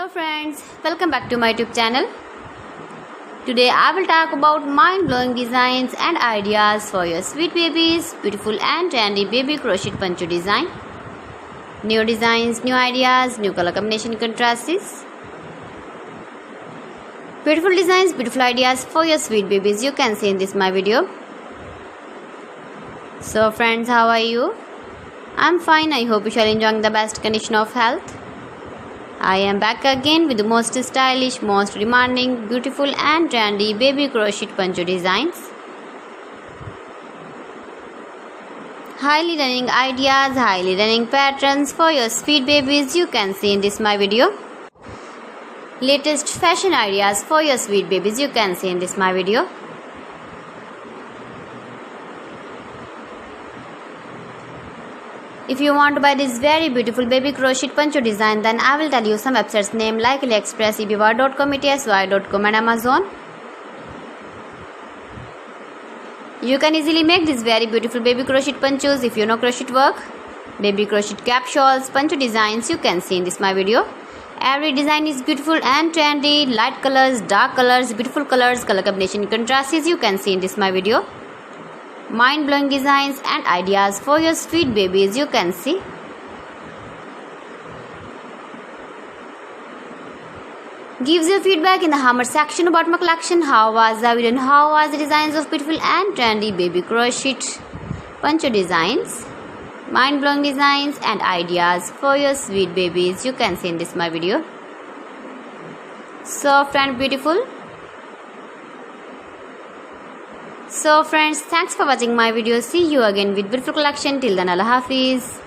Hello friends, welcome back to my YouTube channel. Today I will talk about mind-blowing designs and ideas for your sweet babies, beautiful and trendy baby crochet poncho design. New designs, new ideas, new color combination contrasts. Beautiful designs, beautiful ideas for your sweet babies you can see in this my video. So friends, how are you? I'm fine. I hope you shall enjoying the best condition of health. I am back again with the most stylish, most demanding, beautiful and trendy baby crochet poncho designs. Highly running ideas, highly running patterns for your sweet babies you can see in this my video. Latest fashion ideas for your sweet babies you can see in this my video. If you want to buy this very beautiful baby crochet poncho design, then I will tell you some websites name like AliExpress, eBay.com, etsy.com and Amazon. You can easily make these very beautiful baby crochet ponchos if you know crochet work. Baby crochet cap shawls, poncho designs you can see in this my video. Every design is beautiful and trendy, light colors, dark colors, beautiful colors, color combination contrasts you can see in this my video. Mind-blowing designs and ideas for your sweet babies you can see. Gives your feedback in the comment section about my collection. How was the video and how was the designs of beautiful and trendy baby crochet poncho designs. Mind-blowing designs and ideas for your sweet babies you can see in this my video. Soft and beautiful. So friends, thanks for watching my video. See you again with beautiful collection. Till then, Allah Hafiz.